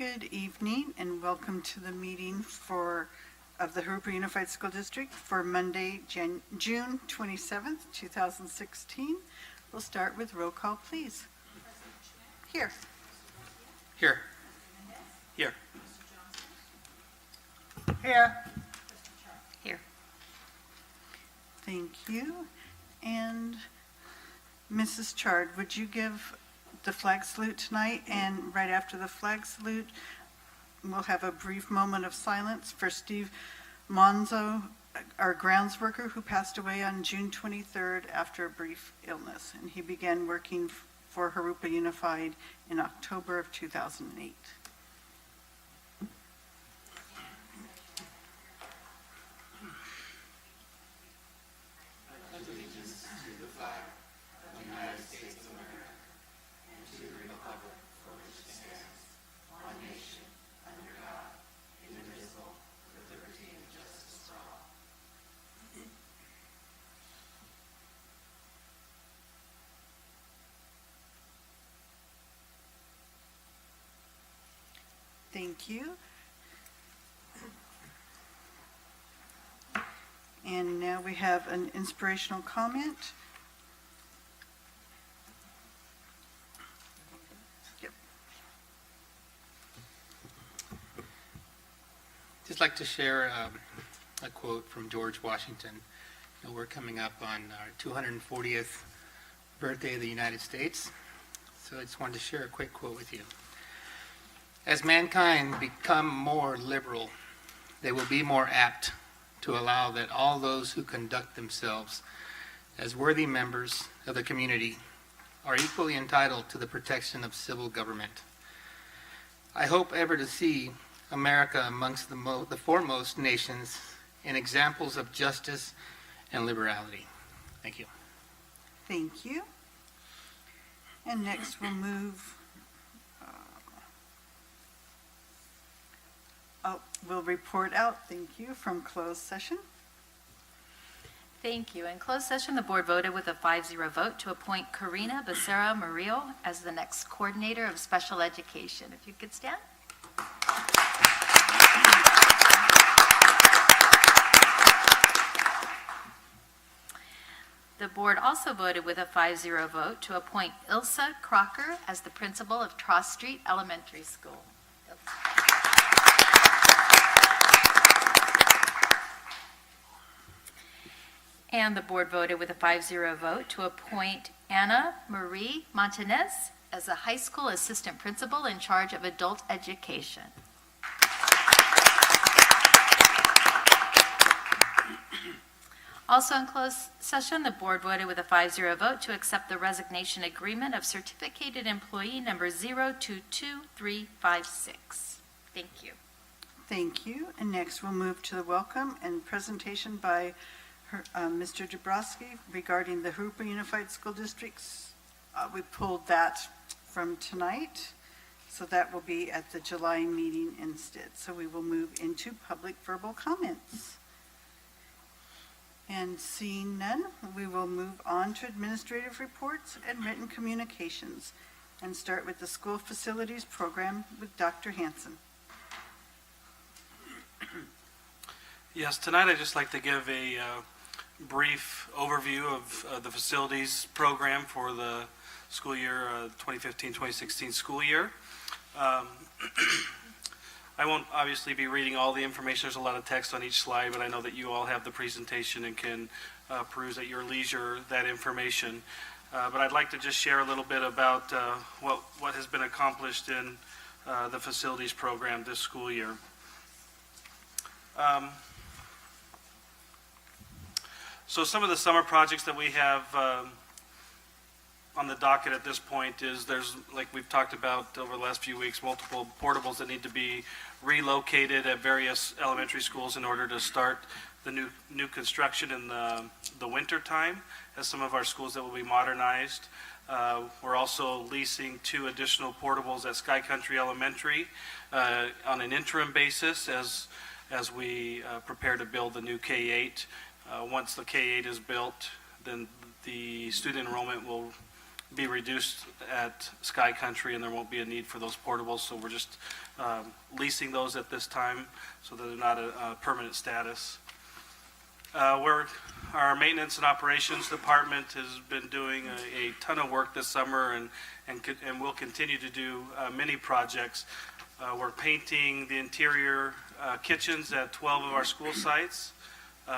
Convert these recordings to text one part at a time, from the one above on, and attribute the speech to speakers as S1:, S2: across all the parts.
S1: Good evening and welcome to the meeting of the Jurupa Unified School District for Monday, June 27th, 2016. We'll start with roll call, please. Here.
S2: Here. Here.
S1: Here.
S3: Here.
S1: Thank you. And Mrs. Chard, would you give the flag salute tonight? And right after the flag salute, we'll have a brief moment of silence for Steve Monzo, our grounds worker who passed away on June 23rd after a brief illness. And he began working for Jurupa Unified in October of 2008. Thank you. And now we have an inspirational comment. Yep.
S2: Just like to share a quote from George Washington. You know, we're coming up on our 240th birthday of the United States, so I just wanted to share a quick quote with you. As mankind become more liberal, they will be more apt to allow that all those who conduct themselves as worthy members of the community are equally entitled to the protection of civil government. I hope ever to see America amongst the foremost nations in examples of justice and liberality. Thank you.
S1: Thank you. And next we'll move, we'll report out, thank you, from closed session.
S3: Thank you. In closed session, the board voted with a 5-0 vote to appoint Karina Becerra Murillo as the next coordinator of special education. If you could stand. The board also voted with a 5-0 vote to appoint Ilsa Crocker as the principal of Tross Street Elementary School. And the board voted with a 5-0 vote to appoint Anna Marie Montanez as the high school assistant principal in charge of adult education. Also in closed session, the board voted with a 5-0 vote to accept the resignation agreement of certificated employee number 022356. Thank you.
S1: Thank you. And next we'll move to the welcome and presentation by Mr. Dabrowski regarding the Jurupa Unified School Districts. We pulled that from tonight, so that will be at the July meeting instead. So we will move into public verbal comments. And seeing none, we will move on to administrative reports and written communications and start with the school facilities program with Dr. Hanson.
S4: Yes, tonight I'd just like to give a brief overview of the facilities program for the school year 2015-2016 school year. I won't obviously be reading all the information. There's a lot of text on each slide, but I know that you all have the presentation and can peruse at your leisure that information. But I'd like to just share a little bit about what has been accomplished in the facilities program this school year. So some of the summer projects that we have on the docket at this point is there's, like we've talked about over the last few weeks, multiple portables that need to be relocated at various elementary schools in order to start the new construction in the winter time, as some of our schools that will be modernized. We're also leasing 2 additional portables at Sky Country Elementary on an interim basis as we prepare to build the new K-8. Once the K-8 is built, then the student enrollment will be reduced at Sky Country, and there won't be a need for those portables, so we're just leasing those at this time, so that they're not a permanent status. Our maintenance and operations department has been doing a ton of work this summer, and will continue to do many projects. We're painting the interior kitchens at 12 of our school sites.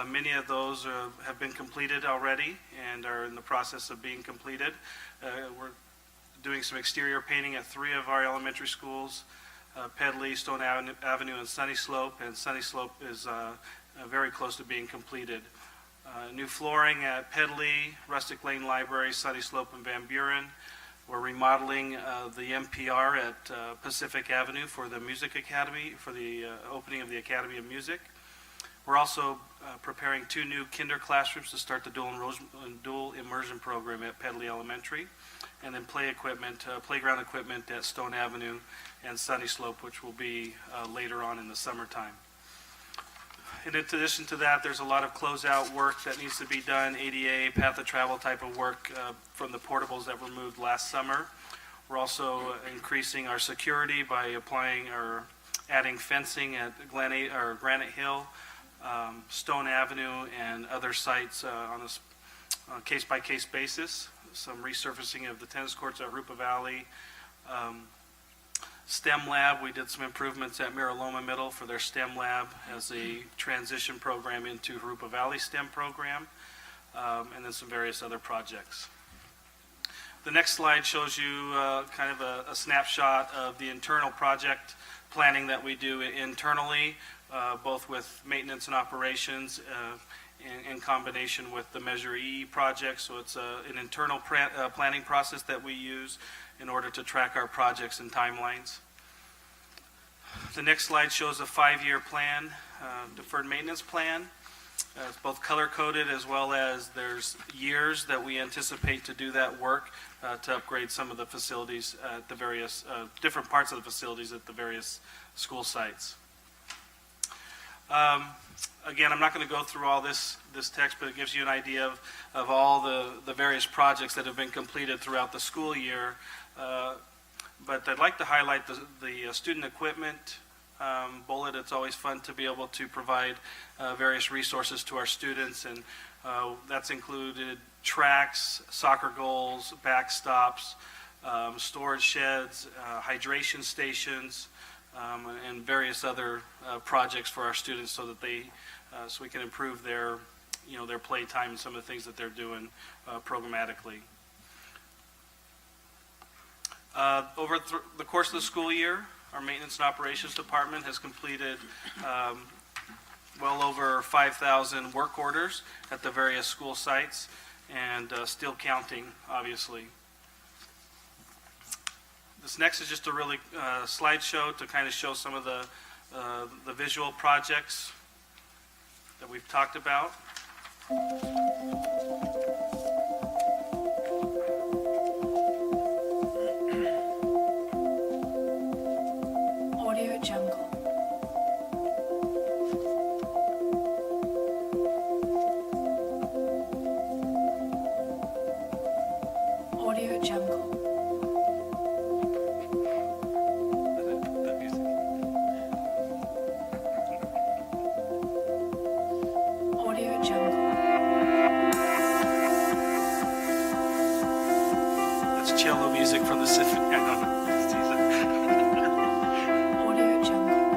S4: Many of those have been completed already and are in the process of being completed. We're doing some exterior painting at 3 of our elementary schools, Pedley, Stone Avenue, and Sunny Slope, and Sunny Slope is very close to being completed. New flooring at Pedley, Rustic Lane Library, Sunny Slope, and Van Buren. We're remodeling the MPR at Pacific Avenue for the Music Academy, for the opening of the Academy of Music. We're also preparing 2 new kinder classrooms to start the dual immersion program at Pedley Elementary, and then playground equipment at Stone Avenue and Sunny Slope, which will be later on in the summertime. In addition to that, there's a lot of closeout work that needs to be done, ADA, path of travel type of work from the portables that were moved last summer. We're also increasing our security by applying or adding fencing at Granite Hill, Stone Avenue, and other sites on a case-by-case basis. Some resurfacing of the tennis courts at Jurupa Valley. STEM lab, we did some improvements at Miraloma Middle for their STEM lab as a transition program into Jurupa Valley STEM program, and then some various other projects. The next slide shows you kind of a snapshot of the internal project planning that we do internally, both with maintenance and operations in combination with the Measure E project. So it's an internal planning process that we use in order to track our projects and timelines. The next slide shows a 5-year plan, deferred maintenance plan. It's both color-coded as well as there's years that we anticipate to do that work to upgrade some of the facilities at the various, different parts of the facilities at the various school sites. Again, I'm not going to go through all this text, but it gives you an idea of all the various projects that have been completed throughout the school year. But I'd like to highlight the student equipment bullet. It's always fun to be able to provide various resources to our students, and that's included tracks, soccer goals, backstops, storage sheds, hydration stations, and various other projects for our students, so that so we can improve their play time and some of the things that they're doing programmatically. Over the course of the school year, our maintenance and operations department has completed well over 5,000 work orders at the various school sites, and still counting, obviously. This next is just a really slideshow to kind of show some of the visual projects that we've talked about.
S5: Audio Jungle. Audio Jungle.
S4: That music.
S5: Audio Jungle.
S4: That's cello music from the symphony. I don't know.
S5: Audio Jungle.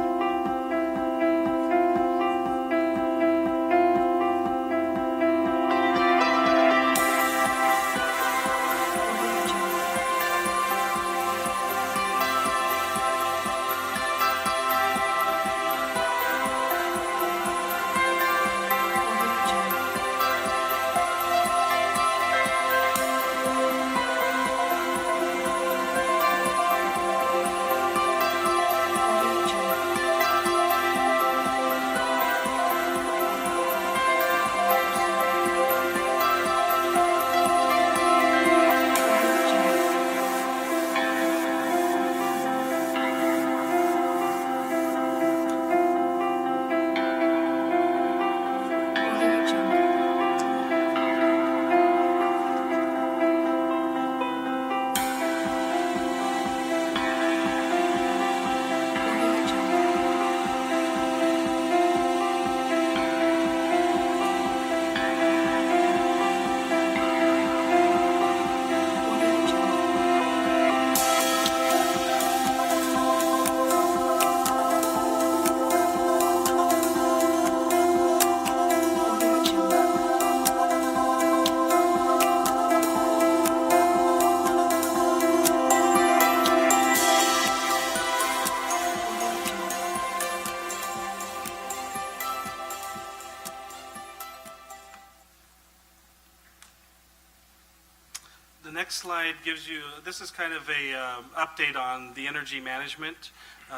S4: next slide gives you, this is kind of a update on the energy management.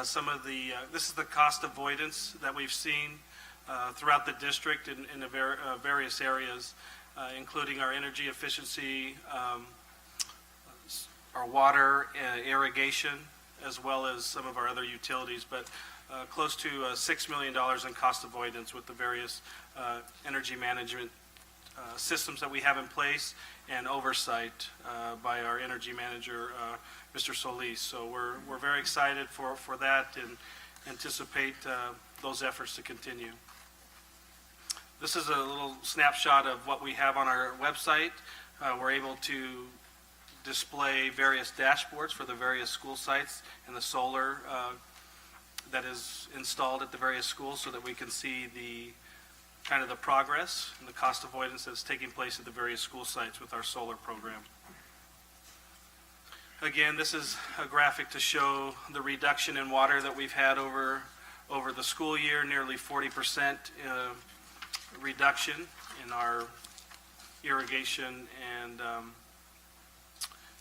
S4: This is the cost avoidance that we've seen throughout the district in various areas, including our energy efficiency, our water, irrigation, as well as some of our other utilities, but close to $6 million in cost avoidance with the various energy management systems that we have in place and oversight by our energy manager, Mr. Solis. So we're very excited for that and anticipate those efforts to continue. This is a little snapshot of what we have on our website. We're able to display various dashboards for the various school sites and the solar that is installed at the various schools so that we can see the progress and the cost avoidance that's taking place at the various school sites with our solar program. Again, this is a graphic to show the reduction in water that we've had over the school year, nearly 40% reduction in our irrigation, and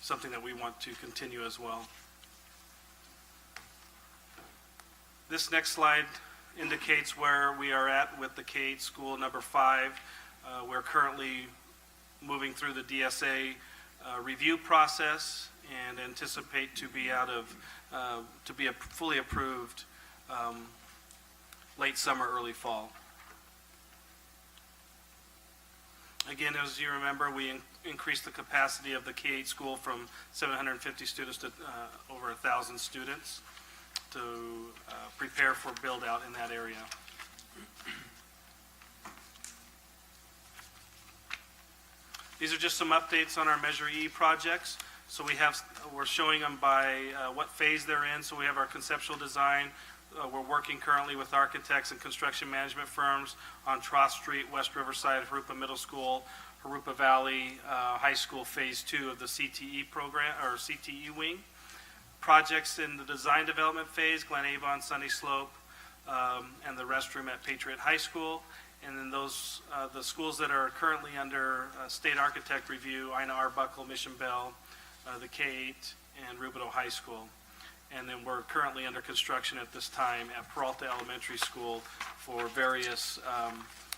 S4: something that we want to continue as well. This next slide indicates where we are at with the K-8 school number 5. We're currently moving through the DSA review process and anticipate to be fully approved late summer, early fall. Again, as you remember, we increased the capacity of the K-8 school from 750 students to over 1,000 students to prepare for build-out in that area. These are just some updates on our Measure E projects. So we're showing them by what phase they're in. So we have our conceptual design. We're working currently with architects and construction management firms on Troth Street, West Riverside, Jurupa Middle School, Jurupa Valley High School Phase 2 of the CTE program, or CTE wing. Projects in the design development phase, Glen Avon, Sunny Slope, and the restroom at Patriot High School. And then the schools that are currently under state architect review, Ina Arbuckle, Mission Bell, the K-8, and Rubidoux High School. And then we're currently under construction at this time at Peralta Elementary School for various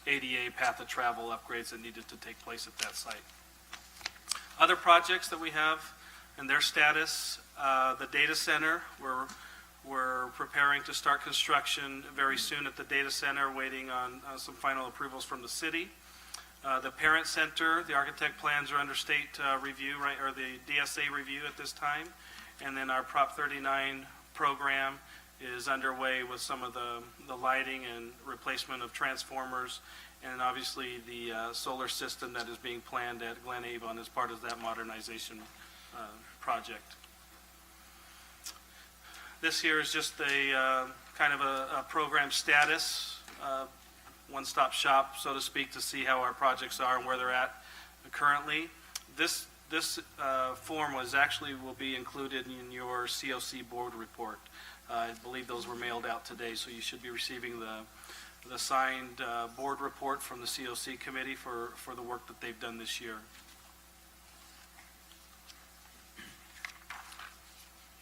S4: ADA path of travel upgrades that needed to take place at that site. Other projects that we have and their status, the data center, we're preparing to start construction very soon at the data center, waiting on some final approvals from the city. The parent center, the architect plans are under state review, right, or the DSA review at this time. And then our Prop 39 program is underway with some of the lighting and replacement of transformers, and obviously the solar system that is being planned at Glen Avon as part of that modernization project. This here is just a kind of a program status, one-stop shop, so to speak, to see how our projects are and where they're at currently. This form will be included in your COC board report. I believe those were mailed out today, so you should be receiving the signed board report from the COC committee for the work that they've done this year.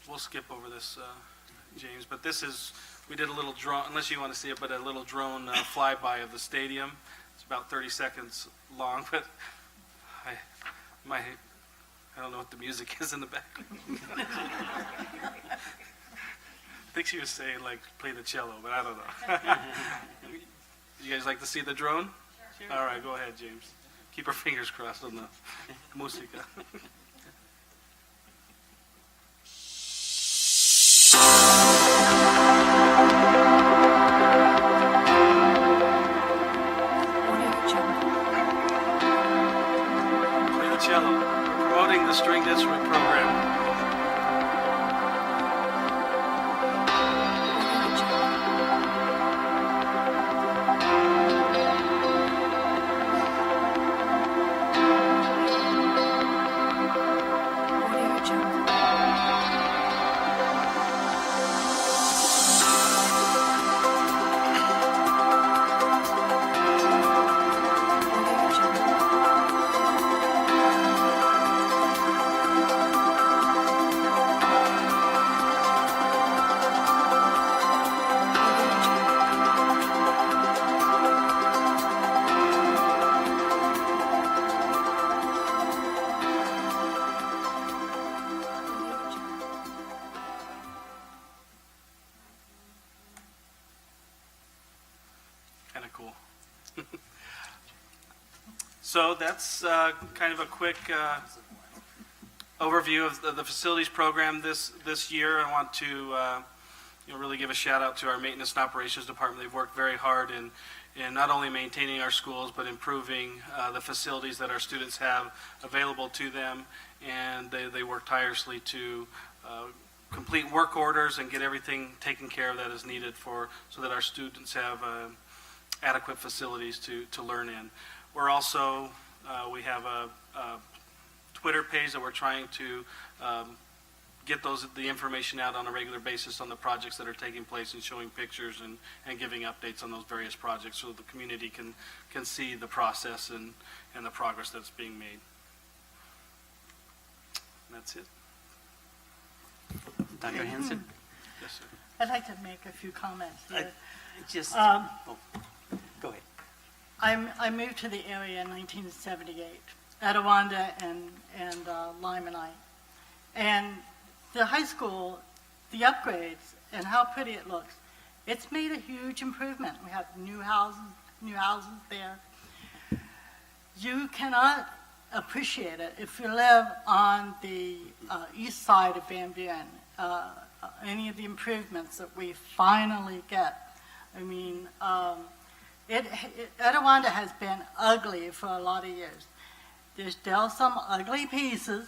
S4: We'll skip over this, James, but we did a little drone, unless you want to see it, but a little drone flyby of the stadium. It's about 30 seconds long, but I don't know what the music is in the back. I think she was saying, like, play the cello, but I don't know. You guys like to see the drone? Sure. All right, go ahead, James. Keep our fingers crossed on the música.
S5: Audio Jungle.
S4: Play the cello. We're promoting the stringed instrument program.
S5: Audio Jungle.
S4: cool. So that's kind of a quick overview of the facilities program this year. I want to really give a shout out to our maintenance and operations department. They've worked very hard in not only maintaining our schools, but improving the facilities that our students have available to them. And they work tirelessly to complete work orders and get everything taken care of that is needed so that our students have adequate facilities to learn in. We're also, we have a Twitter page that we're trying to get the information out on a regular basis on the projects that are taking place and showing pictures and giving updates on those various projects so the community can see the process and the progress that's being made. And that's it.
S6: Dr. Hanson?
S4: Yes, sir.
S7: I'd like to make a few comments here.
S6: Just, go ahead.
S7: I moved to the area in 1978, Etiwanda and Limonite. And the high school, the upgrades and how pretty it looks, it's made a huge improvement. We have new houses there. You cannot appreciate it if you live on the east side of Van Buren. Any of the improvements that we finally get. I mean, Etiwanda has been ugly for a lot of years. There's still some ugly pieces,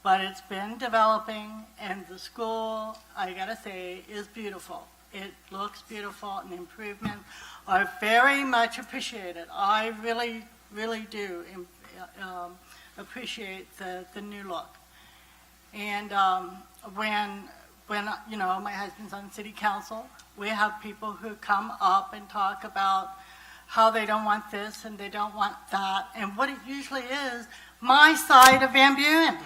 S7: but it's been developing, and the school, I gotta say, is beautiful. It looks beautiful, and the improvements are very much appreciated. I really, really do appreciate the new look. And when my husband's on city council, we have people who come up and talk about how they don't want this and they don't want that. And what it usually is, my side of Van Buren.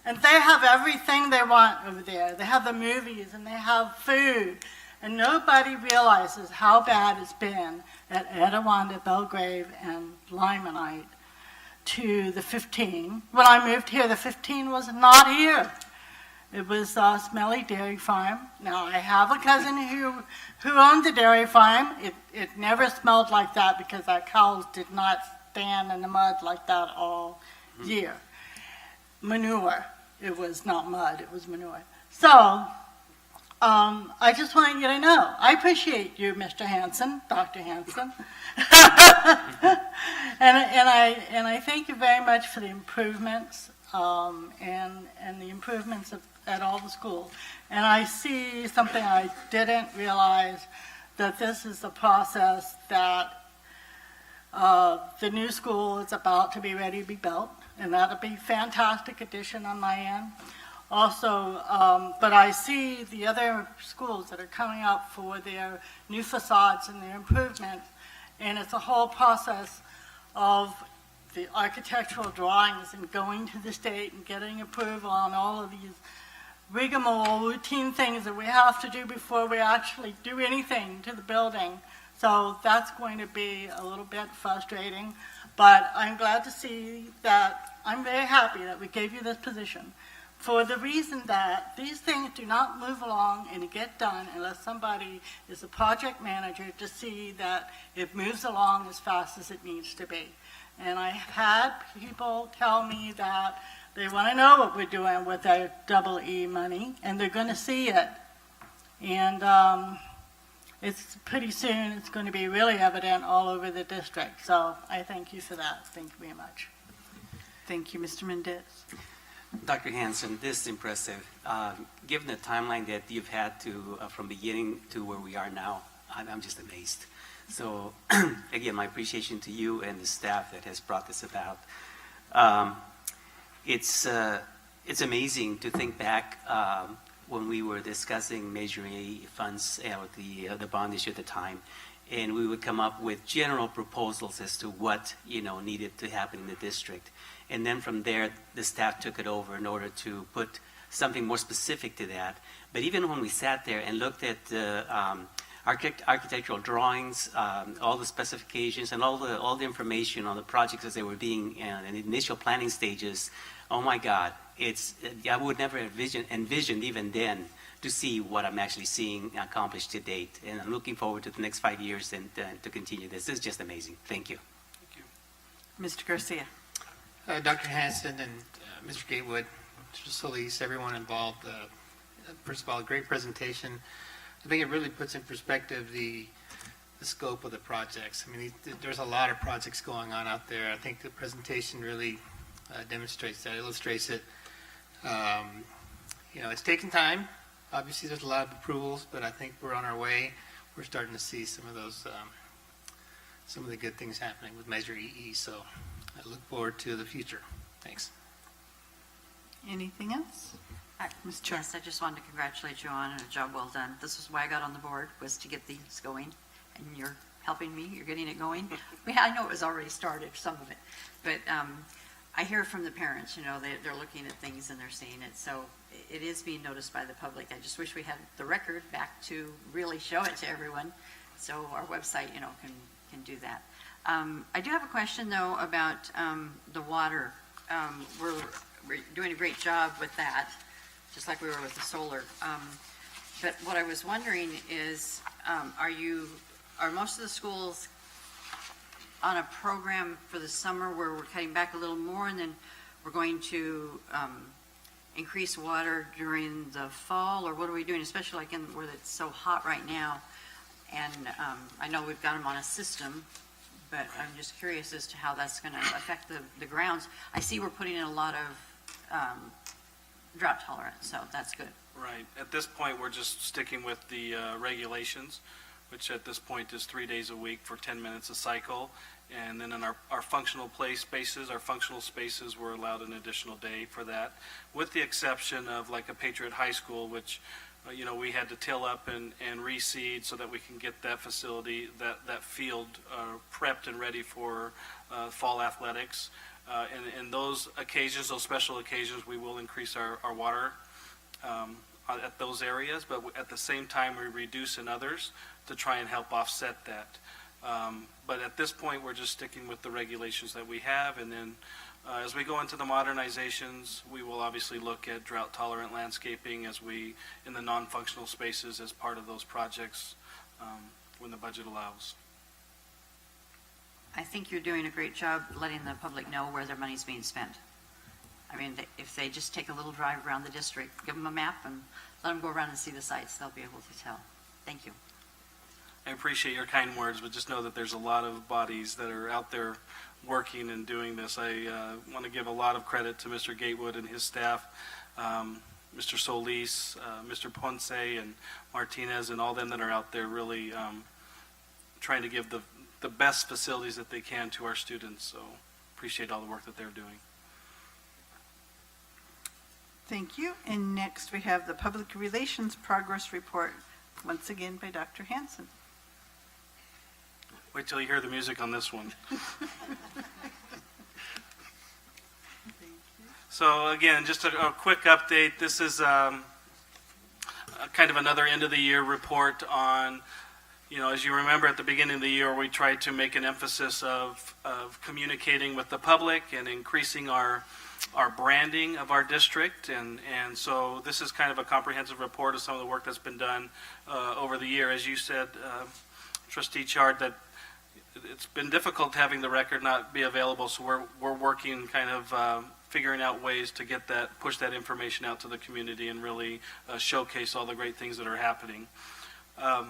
S7: And they have everything they want over there. They have the movies and they have food. And nobody realizes how bad it's been at Etiwanda, Belgrave, and Limonite to the 15. When I moved here, the 15 was not here. It was a smelly dairy farm. Now, I have a cousin who owned the dairy farm. It never smelled like that because our cows did not stand in the mud like that all year. Manure. It was not mud, it was manure. So, I just want you to know, I appreciate you, Mr. Hanson, Dr. Hanson. and I thank you very much for the improvements and the improvements at all the schools. And I see something I didn't realize, that this is the process that the new school is about to be ready to be built, and that'll be a fantastic addition on my end. Also, but I see the other schools that are coming up for their new facades and their improvements, and it's a whole process of the architectural drawings and going to the state and getting approval on all of these rigmarole routine things that we have to do before we actually do anything to the building. So that's going to be a little bit frustrating, but I'm glad to see that, I'm very happy that we gave you this position, for the reason that these things do not move along and get done unless somebody is a project manager to see that it moves along as fast as it needs to be. And I have had people tell me that they want to know what we're doing with our EE money, and they're going to see it. And it's pretty soon, it's going to be really evident all over the district. So I thank you for that. Thank you very much.
S1: Thank you, Mr. Mendez.
S6: Dr. Hanson, this is impressive. Given the timeline that you've had to from beginning to where we are now, I'm just amazed. So again, my appreciation to you and the staff that has brought this about. It's amazing to think back when we were discussing Measure A funds, the bond issue at the time, and we would come up with general proposals as to what needed to happen in the district. And then from there, the staff took it over in order to put something more specific to that. But even when we sat there and looked at the architectural drawings, all the specifications, and all the information on the projects as they were being in the initial planning stages, oh my God, I would never envisioned even then to see what I'm actually seeing accomplished to date. And I'm looking forward to the next 5 years and to continue this. This is just amazing. Thank you.
S1: Mr. Garcia.
S2: Dr. Hanson and Mr. Gatewood, Mr. Solis, everyone involved, first of all, a great presentation. I think it really puts in perspective the scope of the projects. I mean, there's a lot of projects going on out there. I think the presentation really demonstrates that, illustrates it. It's taken time. Obviously, there's a lot of approvals, but I think we're on our way. We're starting to see some of those, some of the good things happening with Measure EE. So I look forward to the future. Thanks.
S1: Anything else? Ms. Char.
S8: Yes, I just wanted to congratulate you on a job well done. This is why I got on the board, was to get these going, and you're helping me, you're getting it going. I know it was already started, some of it, but I hear from the parents, they're looking at things and they're seeing it, so it is being noticed by the public. I just wish we had the record back to really show it to everyone, so our website, can do that. I do have a question, though, about the water. We're doing a great job with that, just like we were with the solar. But what I was wondering is, are most of the schools on a program for the summer where we're cutting back a little more, and then we're going to increase water during the fall, or what are we doing, especially like where it's so hot right now? And I know we've got them on a system, but I'm just curious as to how that's going to affect the grounds. I see we're putting in a lot of drought tolerant, so that's good.
S4: Right. At this point, we're just sticking with the regulations, which at this point is 3 days a week for 10 minutes a cycle. And then in our functional play spaces, we're allowed an additional day for that, with the exception of like a Patriot High School, which, we had to till up and reseed so that we can get that facility, that field prepped and ready for fall athletics. In those occasions, those special occasions, we will increase our water at those areas, but at the same time, we reduce in others to try and help offset that. But at this point, we're just sticking with the regulations that we have, and then as we go into the modernizations, we will obviously look at drought-tolerant landscaping in the non-functional spaces as part of those projects when the budget allows.
S8: I think you're doing a great job letting the public know where their money's being spent. I mean, if they just take a little drive around the district, give them a map and let them go around and see the sites, they'll be able to tell. Thank you.
S4: I appreciate your kind words, but just know that there's a lot of bodies that are out there working and doing this. I want to give a lot of credit to Mr. Gatewood and his staff, Mr. Solis, Mr. Ponce, and Martinez, and all them that are out there really trying to give the best facilities that they can to our students. So appreciate all the work that they're doing.
S1: Thank you. And next we have the Public Relations Progress Report, once again by Dr. Hanson.
S4: Wait till you hear the music on this one. So again, just a quick update. This is kind of another end of the year report on, as you remember at the beginning of the year, we tried to make an emphasis of communicating with the public and increasing our branding of our district. And so this is kind of a comprehensive report of some of the work that's been done over the year. As you said, Trustee Chard, that it's been difficult having the record not be available, so we're working kind of figuring out ways to push that information out to the community and really showcase all the great things that are happening. At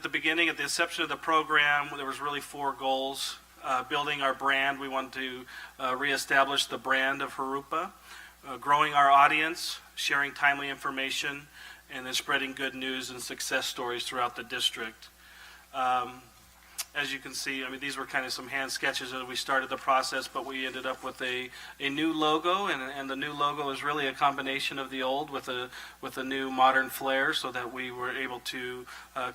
S4: the beginning, at the inception of the program, there was really 4 goals. Building our brand, we wanted to reestablish the brand of Jurupa, growing our audience, sharing timely information, and then spreading good news and success stories throughout the district. As you can see, these were kind of some hand sketches as we started the process, but we ended up with a new logo, and the new logo is really a combination of the old with a new modern flair, so that we were able to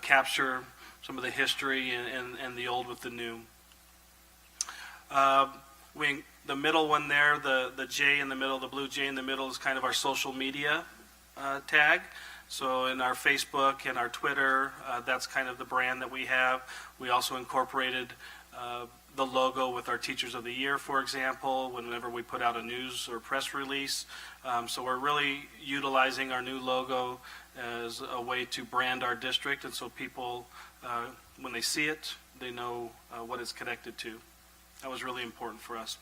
S4: capture some of the history and the old with the new. The middle one there, the J in the middle, the blue J in the middle, is kind of our social media tag. So in our Facebook and our Twitter, that's kind of the brand that we have. We also incorporated the logo with our Teachers of the Year, for example, whenever we put out a news or press release. So we're really utilizing our new logo as a way to brand our district, and so people, when they see it, they know what it's connected to. That was really important for us.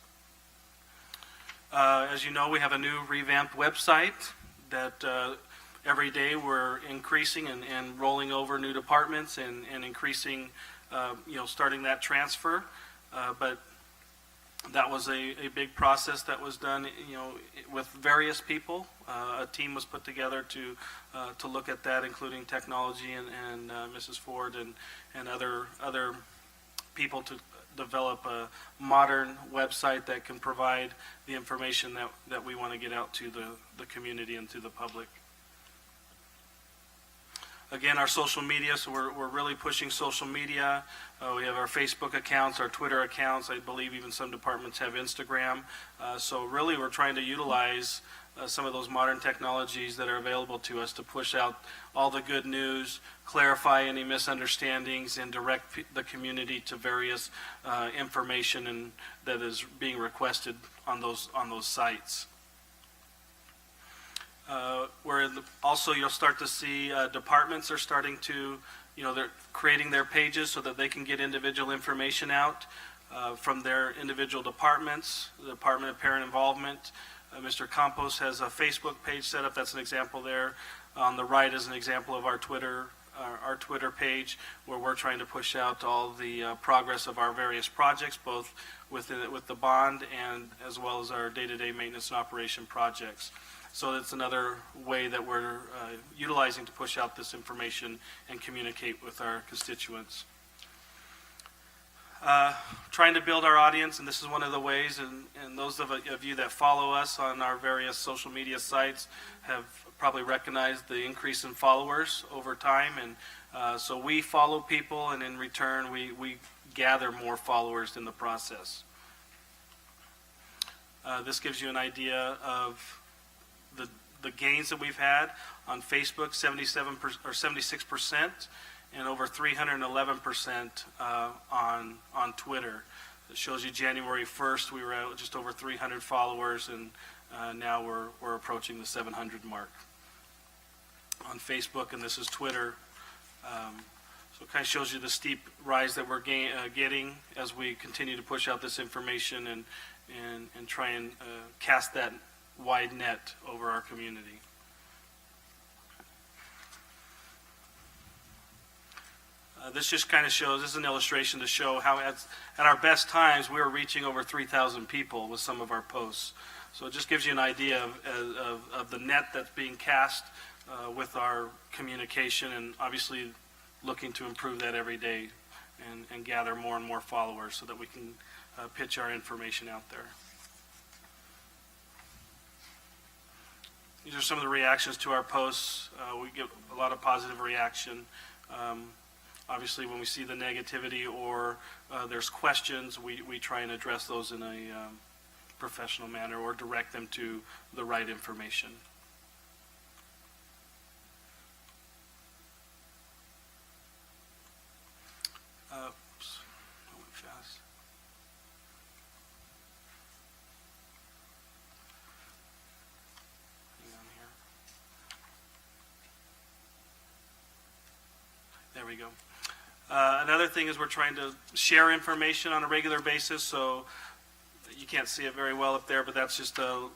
S4: As you know, we have a new revamped website that every day we're increasing and rolling over new departments and increasing, starting that transfer. But that was a big process that was done, with various people. A team was put together to look at that, including technology and Mrs. Ford and other people to develop a modern website that can provide the information that we want to get out to the community and to the public. Again, our social media, so we're really pushing social media. We have our Facebook accounts, our Twitter accounts. I believe even some departments have Instagram. So really, we're trying to utilize some of those modern technologies that are available to us to push out all the good news, clarify any misunderstandings, and direct the community to various information and that is being requested on those sites. Also, you'll start to see departments are starting to, they're creating their pages so that they can get individual information out from their individual departments. The Department of Parent Involvement, Mr. Campos has a Facebook page set up. That's an example there. On the right is an example of our Twitter page, where we're trying to push out all the progress of our various projects, both with the bond and as well as our day-to-day maintenance and operation projects. So that's another way that we're utilizing to push out this information and communicate with our constituents. Trying to build our audience, and this is one of the ways, and those of you that follow us on our various social media sites have probably recognized the increase in followers over time, and so we follow people, and in return we gather more followers in the process. This gives you an idea of the gains that we've had on Facebook, 76%, and over 311% on Twitter. It shows you January 1st, we were at just over 300 followers, and now we're approaching the 700 mark on Facebook, and this is Twitter. So it kind of shows you the steep rise that we're getting as we continue to push out this information and try and cast that wide net over our community. This just kind of shows, this is an illustration to show how at our best times we were reaching over 3,000 people with some of our posts. So it just gives you an idea of the net that's being cast with our communication, and obviously looking to improve that every day and gather more and more followers so that we can pitch our information out there. These are some of the reactions to our posts. We get a lot of positive reaction. Obviously, when we see the negativity or there's questions, we try and address those in a professional manner or direct them to the right information. Oops, that went fast. There we go. Another thing is we're trying to share information on a regular basis, so you can't see it very well up there, but that's just a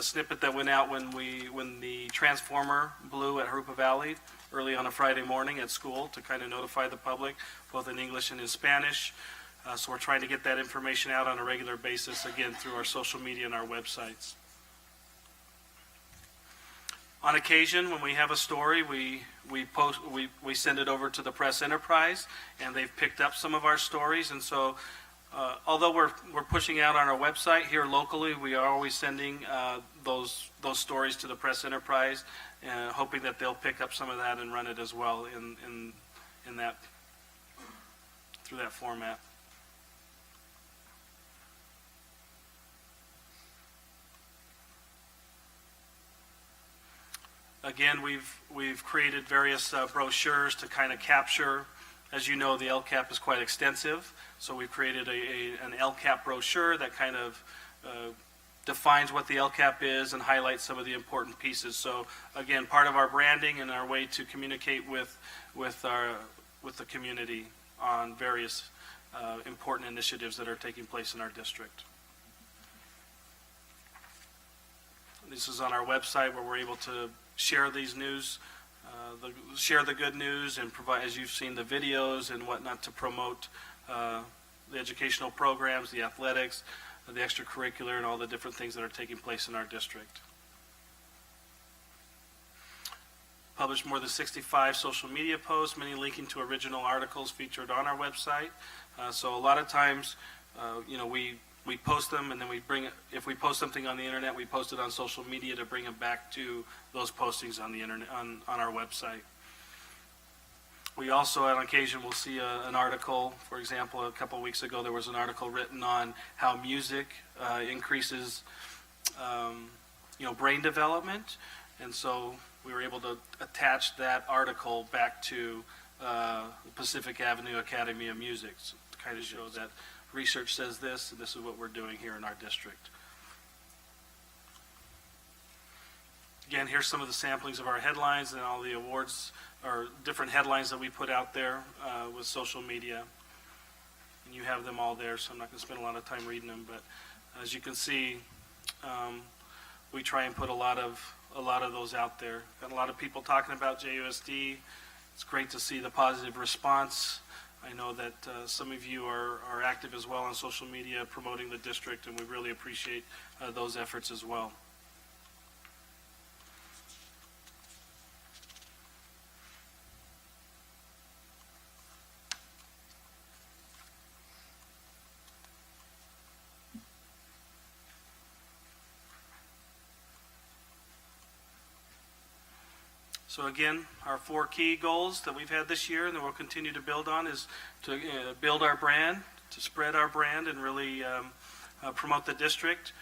S4: snippet that went out when the transformer blew at Jurupa Valley early on a Friday morning at school to kind of notify the public, both in English and in Spanish. So we're trying to get that information out on a regular basis, again, through our social media and our websites. On occasion, when we have a story, we send it over to the press enterprise, and they've picked up some of our stories. And so, although we're pushing out on our website here locally, we are always sending those stories to the press enterprise, hoping that they'll pick up some of that and run it as well in that through that format. Again, we've created various brochures to kind of capture As you know, the LCAP is quite extensive, so we've created an LCAP brochure that kind of defines what the LCAP is and highlights some of the important pieces. So again, part of our branding and our way to communicate with the community on various important initiatives that are taking place in our district. This is on our website where we're able to share these news, share the good news, and provide, as you've seen, the videos and whatnot to promote the educational programs, the athletics, the extracurricular, and all the different things that are taking place in our district. Published more than 65 social media posts, many linking to original articles featured on our website. So a lot of times, we post them, and then if we post something on the internet, we post it on social media to bring it back to those postings on the internet, on our website. We also, on occasion, will see an article. For example, a couple of weeks ago, there was an article written on how music increases, brain development, and so we were able to attach that article back to Pacific Avenue Academy of Music, so to kind of show that research says this, and this is what we're doing here in our district. Again, here's some of the samplings of our headlines and all the awards or different headlines that we put out there with social media. And you have them all there, so I'm not going to spend a lot of time reading them. But as you can see, we try and put a lot of those out there. Got a lot of people talking about JUSD. It's great to see the positive response. I know that some of you are active as well on social media promoting the district, and we really appreciate those efforts as well. So again, our 4 key goals that we've had this year and that we'll continue to build on is to build our brand, to spread our brand and really promote the district,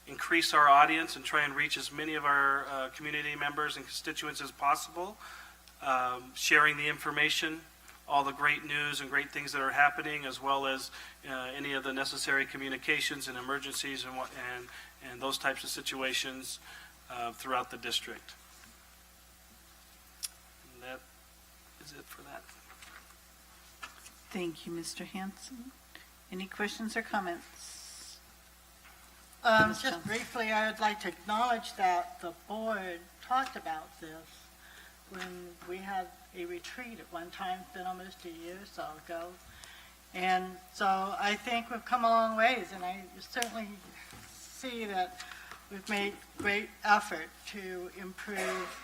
S4: increase our audience and try and reach as many of our community members and constituents as possible, sharing the information, all the great news and great things that are happening, as well as any of the necessary communications and emergencies and those types of situations throughout the district. That is it for that.
S1: Thank you, Mr. Hanson. Any questions or comments?
S7: Just briefly, I would like to acknowledge that the board talked about this when we had a retreat at one time, it's been almost a year or so ago. And so I think we've come a long ways, and I certainly see that we've made great effort to improve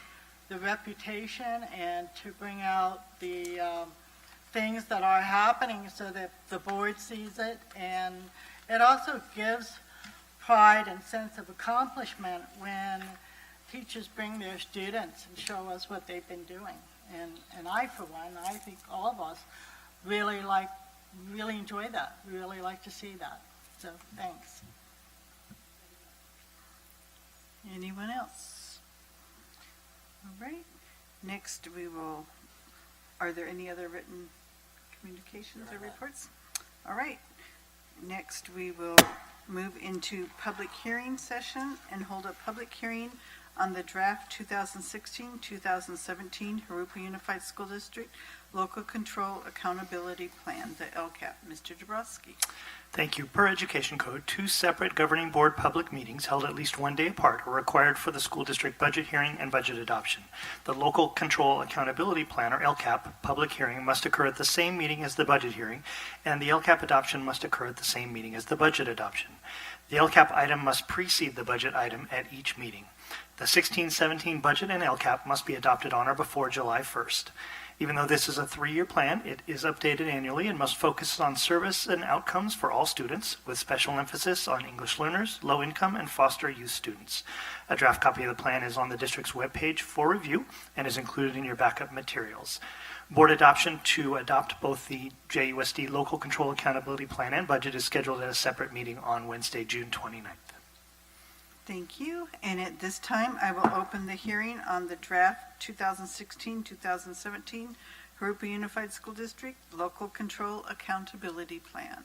S7: the reputation and to bring out the things that are happening so that the board sees it. And it also gives pride and sense of accomplishment when teachers bring their students and show us what they've been doing. And I, for one, I think all of us really enjoy that. We really like to see that. So thanks.
S1: Anyone else? All right. Next, are there any other written communications or reports? All right. Next, we will move into public hearing session and hold a public hearing on the draft 2016-2017 Jurupa Unified School District Local Control Accountability Plan, the LCAP. Mr. Dabrowski.
S9: Thank you. Per Education Code, 2 separate governing board public meetings held at least 1 day apart are required for the school district budget hearing and budget adoption. The Local Control Accountability Plan, or LCAP, public hearing must occur at the same meeting as the budget hearing, and the LCAP adoption must occur at the same meeting as the budget adoption. The LCAP item must precede the budget item at each meeting. The 16-17 budget and LCAP must be adopted on or before July 1st. Even though this is a 3-year plan, it is updated annually and must focus on service and outcomes for all students, with special emphasis on English learners, low-income, and foster youth students. A draft copy of the plan is on the district's webpage for review and is included in your backup materials. Board adoption to adopt both the JUSD Local Control Accountability Plan and budget is scheduled at a separate meeting on Wednesday, June 29th.
S1: Thank you. And at this time, I will open the hearing on the draft 2016-2017 Jurupa Unified School District Local Control Accountability Plan.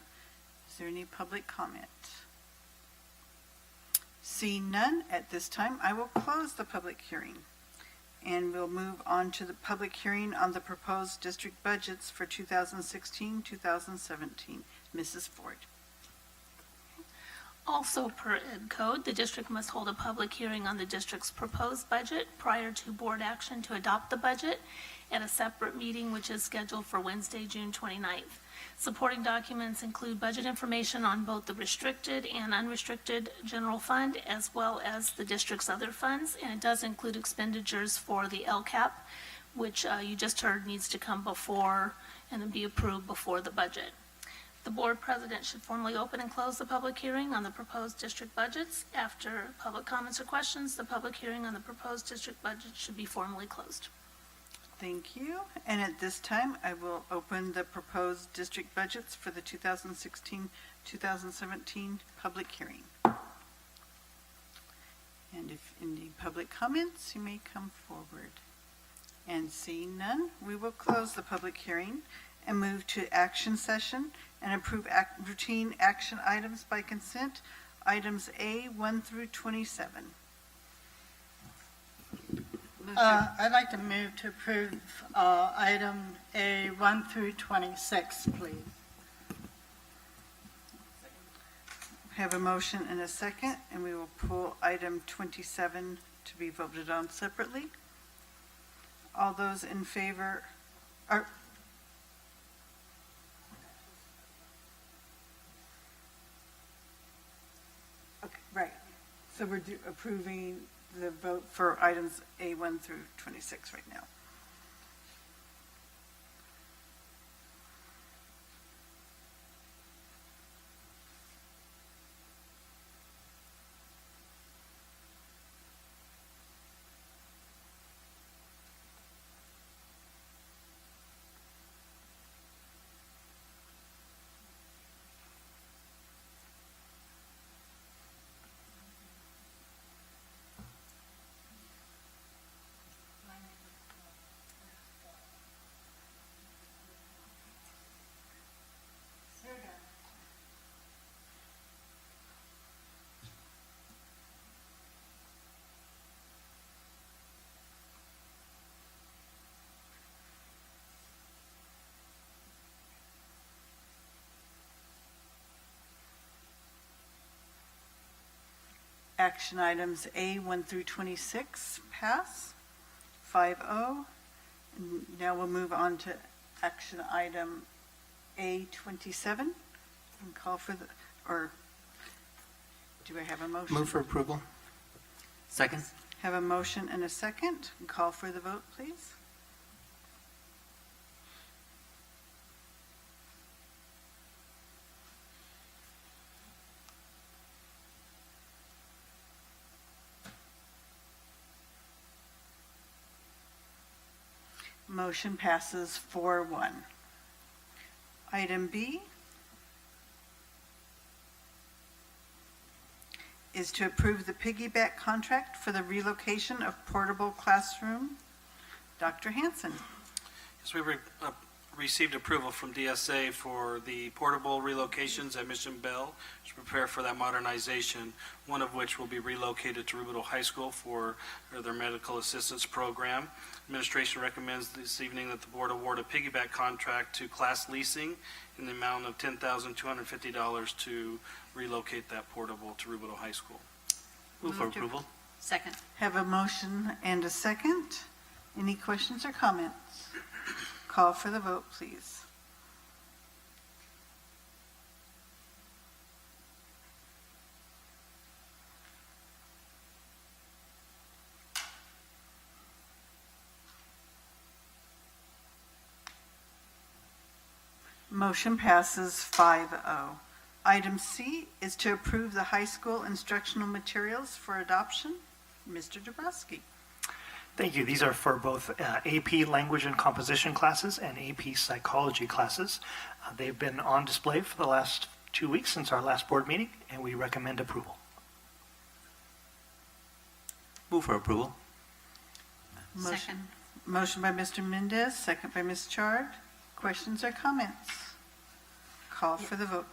S1: Is there any public comment? Seeing none, at this time, I will close the public hearing. And we'll move on to the public hearing on the proposed district budgets for 2016, 2017. Mrs. Ford.
S10: Also per Ed Code, the district must hold a public hearing on the district's proposed budget prior to board action to adopt the budget at a separate meeting which is scheduled for Wednesday, June 29th. Supporting documents include budget information on both the restricted and unrestricted general fund as well as the district's other funds, and it does include expenditures for the LCAP, which you just heard needs to come before and then be approved before the budget. The board president should formally open and close the public hearing on the proposed district budgets. After public comments or questions, the public hearing on the proposed district budget should be formally closed.
S1: Thank you. And at this time, I will open the proposed district budgets for the 2016-2017 public hearing. And if any public comments, you may come forward. And seeing none, we will close the public hearing and move to action session and approve routine action items by consent, items A 1 through 27.
S7: I'd like to move to approve item A 1 through 26, please.
S1: Have a motion and a second, and we will pull item 27 to be voted on separately. All those in favor are... Okay, right. So we're approving the vote for items A1 through 26 right now. Action items A 1 through 26 pass, 5-0. And now we'll move on to action item A 27 and call for the, or do I have a motion?
S2: Move for approval.
S6: Second?
S1: Have a motion and a second. And call for the vote, please. Motion passes 4-1. Item B is to approve the piggyback contract for the relocation of portable classroom. Dr. Hanson.
S4: Yes, we received approval from DSA for the portable relocations at Mission Bell to prepare for that modernization, one of which will be relocated to Rubidoux High School for their medical assistance program. Administration recommends this evening that the board award a piggyback contract to Class Leasing in the amount of $10,250 to relocate that portable to Rubidoux High School.
S6: Move for approval.
S8: Second.
S1: Have a motion and a second. Any questions or comments? Call for the vote, please. Motion passes 5-0. Item C is to approve the high school instructional materials for adoption. Mr. Dabrowski.
S9: Thank you. These are for both AP Language and Composition classes and AP Psychology classes. They've been on display for the last 2 weeks since our last board meeting, and we recommend approval.
S6: Move for approval.
S1: Motion,
S8: Second.
S1: Motion by Mr. Mendez, second by Ms. Chard. Questions or comments? Call for the vote.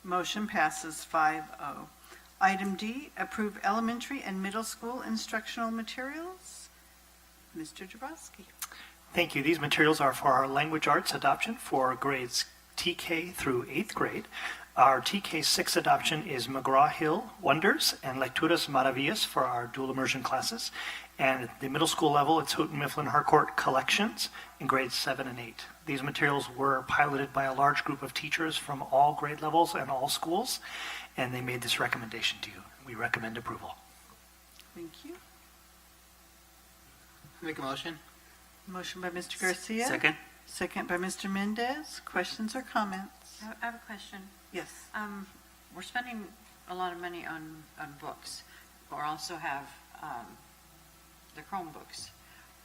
S1: Motion passes 5-0. Item D, approve elementary and middle school instructional materials. Mr. Jabrowski.
S9: Thank you. These materials are for our language arts adoption for grades TK through 8th grade. Our TK6 adoption is McGraw-Hill Wonders and Lecturas Maravillas for our dual immersion classes. And at the middle school level, it's Houghton Mifflin Harcourt Collections in grades 7 and 8. These materials were piloted by a large group of teachers from all grade levels and all schools, and they made this recommendation to you. We recommend approval.
S1: Thank you.
S2: Make a motion?
S1: Motion by Mr. Garcia.
S6: Second?
S1: Second by Mr. Mendez. Questions or comments?
S8: I have a question.
S1: Yes.
S8: We're spending a lot of money on books. We also have the Chromebooks.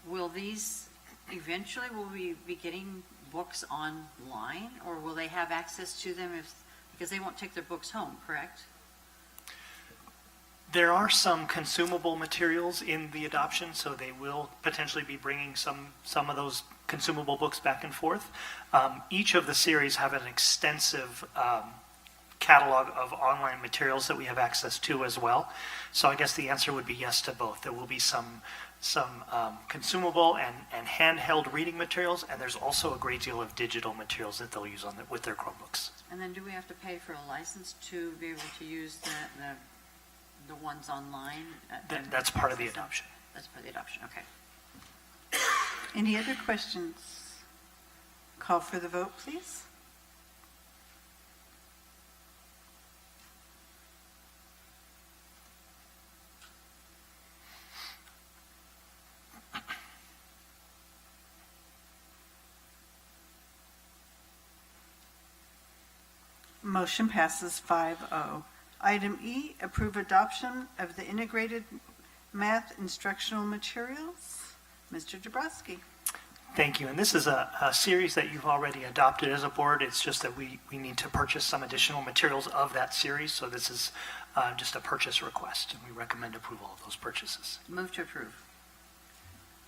S8: Will these, eventually, will we be getting books online, or will they have access to them because they won't take their books home, correct?
S9: There are some consumable materials in the adoption, so they will potentially be bringing some of those consumable books back and forth. Each of the series have an extensive catalog of online materials that we have access to as well. So I guess the answer would be yes to both. There will be some consumable and handheld reading materials, and there's also a great deal of digital materials that they'll use with their Chromebooks.
S8: And then do we have to pay for a license to be able to use the ones online?
S9: That's part of the adoption.
S8: That's part of the adoption, okay.
S1: Any other questions? Call for the vote, please. Motion passes 5-0. Item E, approve adoption of the integrated math instructional materials. Mr. Jabrowski.
S9: Thank you. And this is a series that you've already adopted as a board. It's just that we need to purchase some additional materials of that series. So this is just a purchase request, and we recommend approval of those purchases.
S8: Move to approve.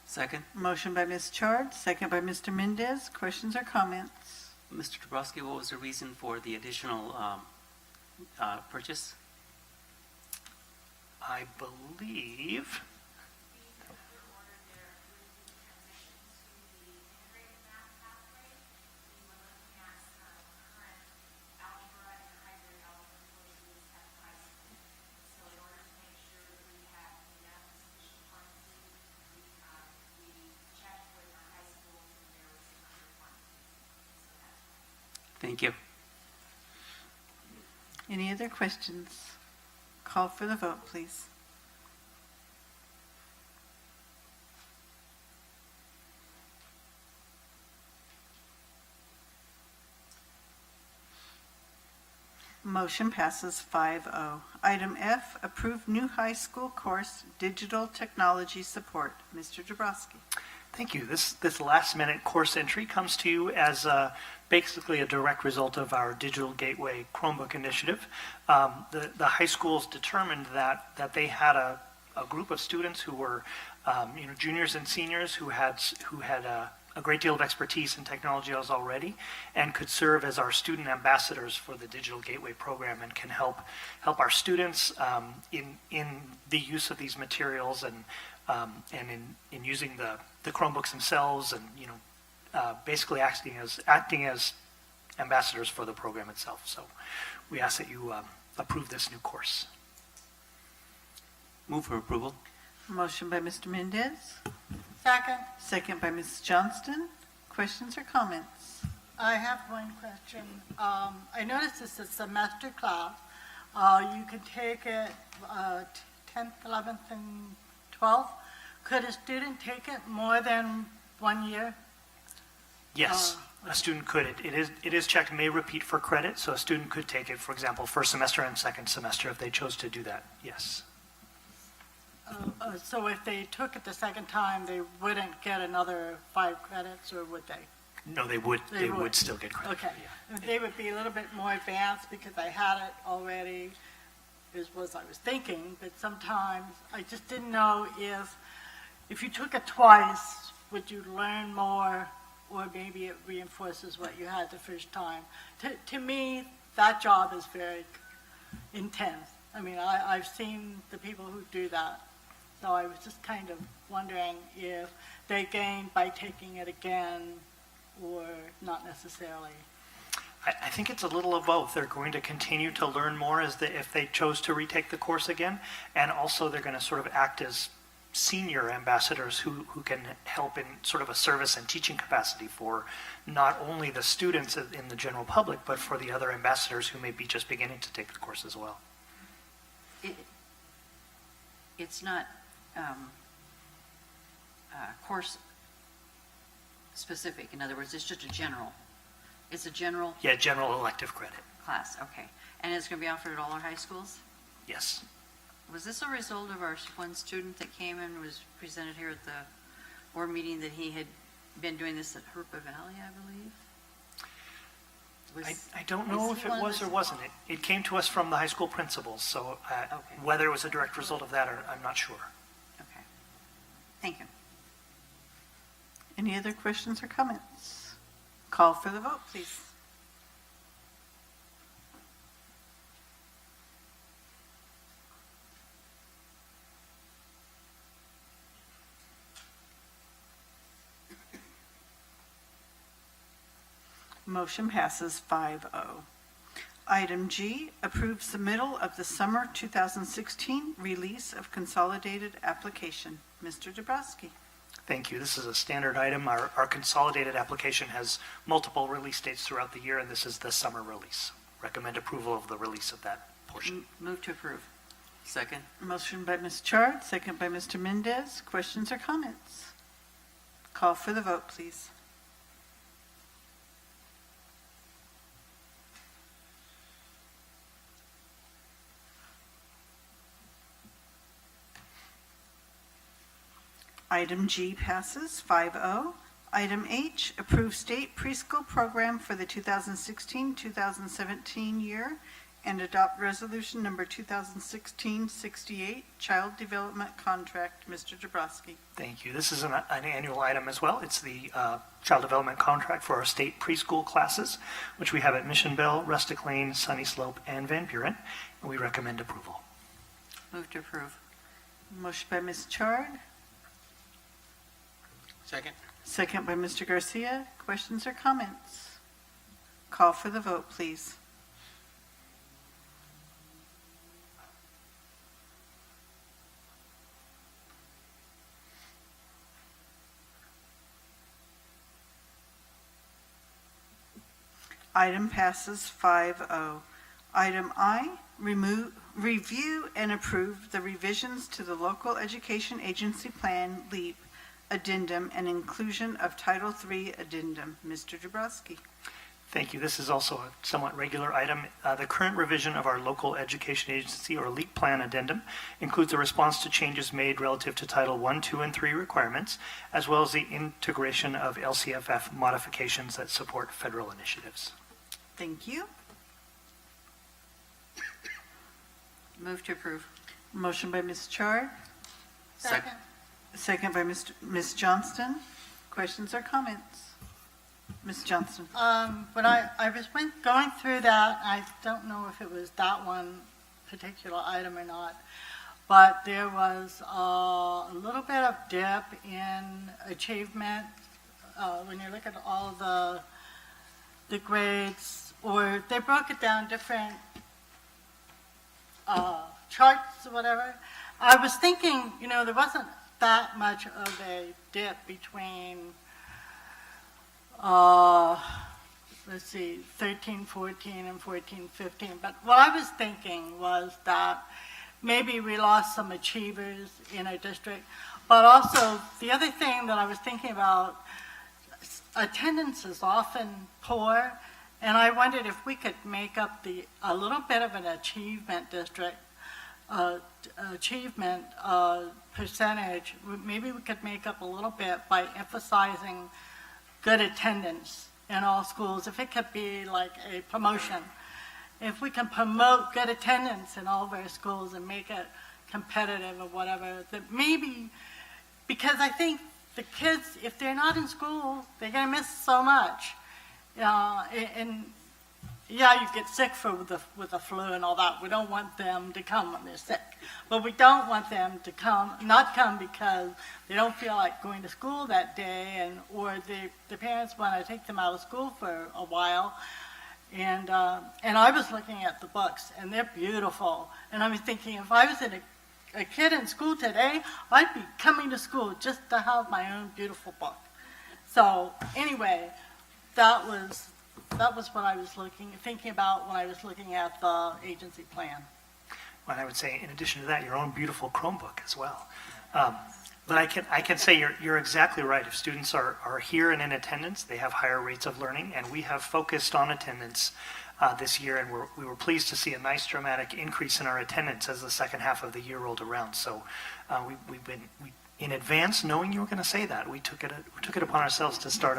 S6: Second?
S1: Motion by Ms. Chard, second by Mr. Mendez. Questions or comments?
S6: Mr. Dabrowski, what was the reason for the additional purchase?
S9: I believe,
S6: Thank you.
S1: Any other questions? Call for the vote, please. Motion passes 5-0. Item F, approve new high school course, digital technology support. Mr. Jabrowski.
S9: thank you. This last minute course entry comes to you as basically a direct result of our Digital Gateway Chromebook initiative. The high schools determined that they had a group of students who were juniors and seniors who had a great deal of expertise in technology already and could serve as our student ambassadors for the Digital Gateway program and can help our students in the use of these materials and in using the Chromebooks themselves and basically acting as ambassadors for the program itself. So we ask that you approve this new course.
S6: Move for approval.
S1: Motion by Mr. Mendez,
S7: Second,
S1: second by Ms. Johnston. Questions or comments?
S7: I have one question. I noticed it's a semester class. You can take it 10th, 11th, and 12th. Could a student take it more than 1 year?
S9: Yes, a student could. It is checked, may repeat for credit, so a student could take it, for example, first semester and second semester if they chose to do that. Yes.
S7: So if they took it the second time, they wouldn't get another 5 credits, or would they?
S9: No, they would still get credit.
S7: Okay. They would be a little bit more advanced because I had it already, was I was thinking, but sometimes I just didn't know if you took it twice, would you learn more, or maybe it reinforces what you had the first time. To me, that job is very intense. I mean, I've seen the people who do that, so I was just kind of wondering if they gain by taking it again, or not necessarily.
S9: I think it's a little of both. They're going to continue to learn more if they chose to retake the course again, and also they're going to sort of act as senior ambassadors who can help in sort of a service and teaching capacity for not only the students in the general public, but for the other ambassadors who may be just beginning to take the course as well.
S8: It's not course specific. In other words, it's just it's a general
S9: Yeah, general elective credit.
S8: class, okay. And it's going to be offered at all our high schools?
S9: Yes.
S8: Was this a result of our one student that came and was presented here at the board meeting that he had been doing this at Jurupa Valley, I believe?
S9: I don't know if it was or wasn't. It came to us from the high school principals, so
S8: Okay.
S9: whether it was a direct result of that, or I'm not sure.
S8: Okay. Thank you.
S1: Any other questions or comments? Call for the vote, please. Motion passes 5-0. Item G, approve submittal of the summer 2016 release of consolidated application. Mr. Dabrowski.
S9: Thank you. This is a standard item. Our consolidated application has multiple release dates throughout the year, and this is the summer release. Recommend approval of the release of that portion.
S8: Move to approve.
S6: Second?
S1: Motion by Ms. Chard, second by Mr. Mendez. Questions or comments? Call for the vote, please. Item G passes 5-0. Item H, approve state preschool program for the 2016-2017 year and adopt resolution number 2016-68, child development contract. Mr. Dabrowski.
S9: Thank you. This is an annual item as well. It's the child development contract for our state preschool classes, which we have at Mission Bell, Rustic Lane, Sunny Slope, and Van Buren, and we recommend approval.
S8: Move to approve.
S1: Motion by Ms. Chard,
S2: Second?
S1: second by Mr. Garcia. Questions or comments? Call for the vote, please. Item passes 5-0. Item I, review and approve the revisions to the Local Education Agency Plan, LEAP, addendum and inclusion of Title III addendum. Mr. Dabrowski.
S9: Thank you. This is also a somewhat regular item. The current revision of our local education agency or LEAP plan addendum includes a response to changes made relative to Title I, II, and III requirements, as well as the integration of LCFF modifications that support federal initiatives.
S1: Thank you.
S8: Move to approve.
S1: Motion by Ms. Chard,
S6: Second.
S1: second by Ms. Johnston. Questions or comments? Ms. Johnston.
S7: When I was going through that, I don't know if it was that one particular item or not, but there was a little bit of dip in achievement when you look at all the grades, or they broke it down different charts or whatever. I was thinking, there wasn't that much of a dip between, let's see, 13, 14, and 14, 15. But what I was thinking was that maybe we lost some achievers in our district. But also, the other thing that I was thinking about, attendance is often poor, and I wondered if we could make up a little bit of an achievement district achievement percentage, maybe we could make up a little bit by emphasizing good attendance in all schools. If it could be like a promotion, if we can promote good attendance in all of our schools and make it competitive or whatever, that maybe, because I think the kids, if they're not in school, they're going to miss so much. And yeah, you get sick with the flu and all that. We don't want them to come when they're sick. But we don't want them to not come because they don't feel like going to school that day, or the parents want to take them out of school for a while. And I was looking at the books, and they're beautiful. And I was thinking, if I was a kid in school today, I'd be coming to school just to have my own beautiful book. So anyway, that was what I was thinking about when I was looking at the agency plan.
S9: And I would say, in addition to that, your own beautiful Chromebook as well. But I can say you're exactly right. If students are here and in attendance, they have higher rates of learning, and we have focused on attendance this year, and we were pleased to see a nice dramatic increase in our attendance as the second half of the year rolled around. So we've been in advance, knowing you were going to say that, we took it upon ourselves to start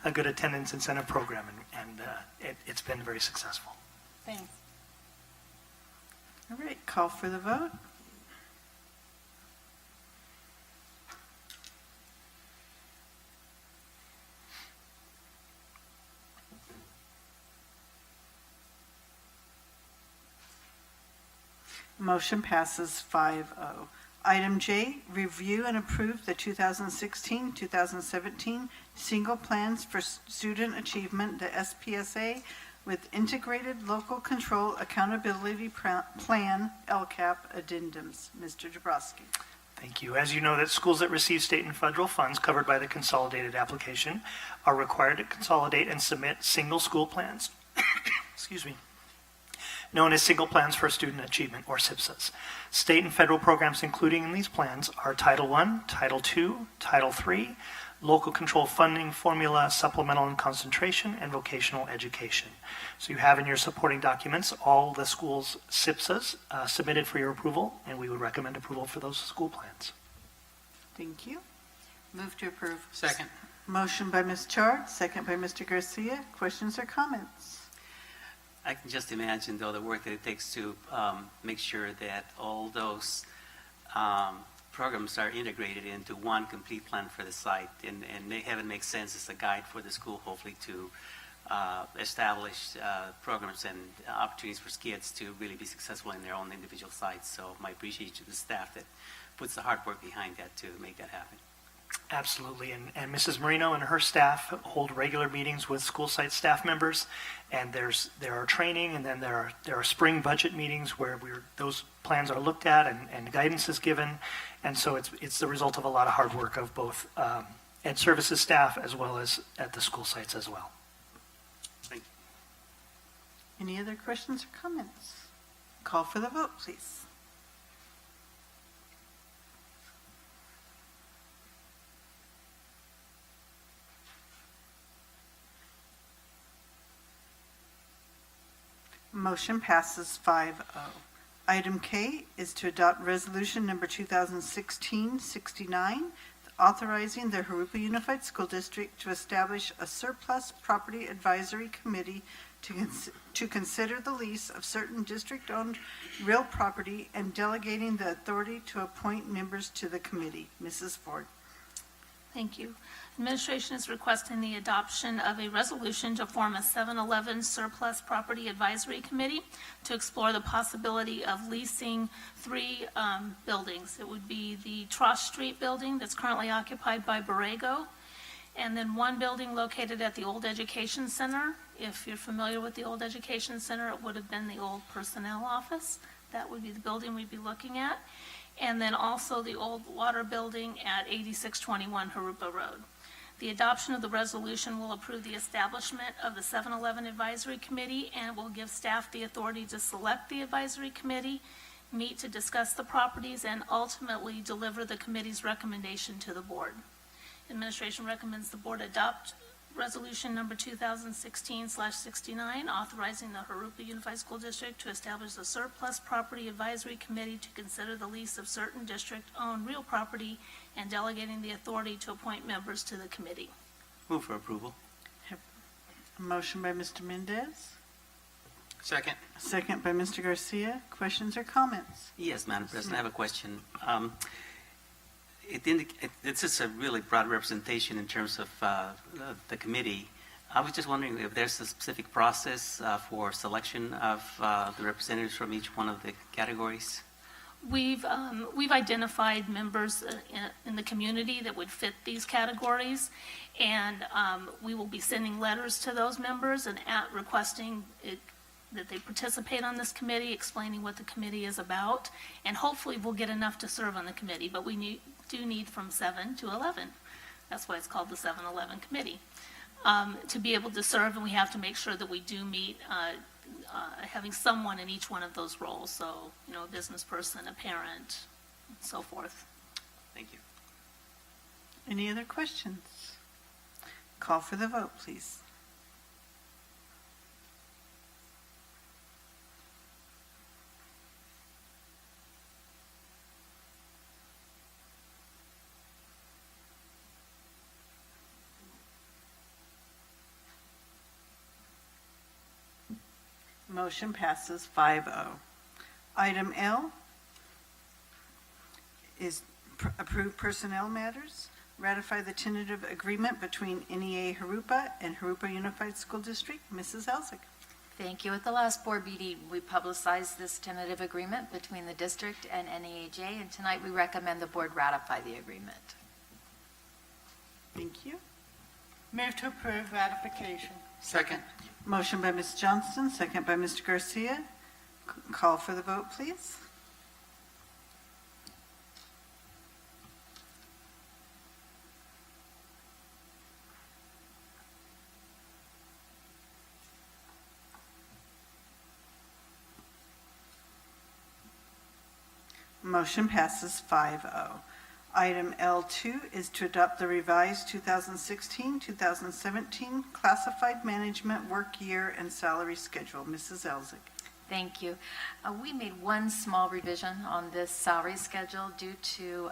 S9: a good attendance incentive program, and it's been very successful.
S7: Thanks.
S1: All right, call for the vote. Motion passes 5-0. Item J, review and approve the 2016-2017 single plans for student achievement, the SPSA, with integrated local control accountability plan, LCAP addendums. Mr. Jabrowski.
S9: Thank you. As you know, that schools that receive state and federal funds covered by the consolidated application are required to consolidate and submit single school plans, excuse me, known as Single Plans for Student Achievement, or SIPSAs. State and federal programs including in these plans are Title I, Title II, Title III, Local Control Funding Formula, Supplemental and Concentration, and Vocational Education. So you have in your supporting documents all the schools' SIPSAs submitted for your approval, and we would recommend approval for those school plans.
S1: Thank you.
S8: Move to approve.
S2: Second.
S1: Motion by Ms. Chard, second by Mr. Garcia. Questions or comments?
S6: I can just imagine, though, the work that it takes to make sure that all those programs are integrated into one complete plan for the site, and have it make sense as a guide for the school, hopefully, to establish programs and opportunities for kids to really be successful in their own individual sites. So my appreciation to the staff that puts the hard work behind that to make that happen.
S9: Absolutely, and Mrs. Marino and her staff hold regular meetings with school site staff members, and there are training, and then there are spring budget meetings where those plans are looked at and guidance is given, and so it's the result of a lot of hard work of both Ed Services staff as well as at the school sites as well.
S6: Thank you.
S1: Any other questions or comments? Call for the vote, please. Motion passes 5-0. Item K is to adopt resolution number 2016-69, authorizing the Jurupa Unified School District to establish a surplus property advisory committee to consider the lease of certain district-owned real property and delegating the authority to appoint members to the committee. Mrs. Ford.
S10: Thank you. Administration is requesting the adoption of a resolution to form a 7-Eleven Surplus Property Advisory Committee to explore the possibility of leasing 3 buildings. It would be the Tross Street building that's currently occupied by Borrego, and then 1 building located at the old Education Center. If you're familiar with the old Education Center, it would have been the old personnel office. That would be the building we'd be looking at. And then also the old water building at 8621 Jurupa Road. The adoption of the resolution will approve the establishment of the 7-Eleven Advisory Committee and will give staff the authority to select the advisory committee, meet to discuss the properties, and ultimately deliver the committee's recommendation to the board. Administration recommends the board adopt Resolution number 2016/69, authorizing the Jurupa Unified School District to establish a surplus property advisory committee to consider the lease of certain district-owned real property and delegating the authority to appoint members to the committee.
S6: Move for approval.
S1: A motion by Mr. Mendez,
S2: Second.
S1: second by Mr. Garcia. Questions or comments?
S6: Yes, Madam President, I have a question. This is a really broad representation in terms of the committee. I was just wondering if there's a specific process for selection of the representatives from each one of the categories?
S10: We've identified members in the community that would fit these categories, and we will be sending letters to those members and requesting that they participate on this committee, explaining what the committee is about, and hopefully we'll get enough to serve on the committee, but we do need from 7 to 11. That's why it's called the 7-11 committee. To be able to serve, and we have to make sure that we do meet having someone in each one of those roles, so, a business person, a parent, and so forth.
S6: Thank you.
S1: Any other questions? Call for the vote, please. Motion passes 5-0. Item L is approve personnel matters. Ratify the tentative agreement between NEA Jurupa and Jurupa Unified School District. Mrs. Elsick.
S3: Thank you. At the last board meeting, we publicized this tentative agreement between the district and NEAJ, and tonight we recommend the board ratify the agreement.
S1: Thank you.
S7: Move to approve ratification.
S2: Second.
S1: Motion by Ms. Johnston, second by Mr. Garcia. Call for the vote, please. Motion passes 5-0. Item L2 is to adopt the revised 2016-2017 classified management work year and salary schedule. Mrs. Elzick.
S3: Thank you. We made one small revision on this salary schedule due to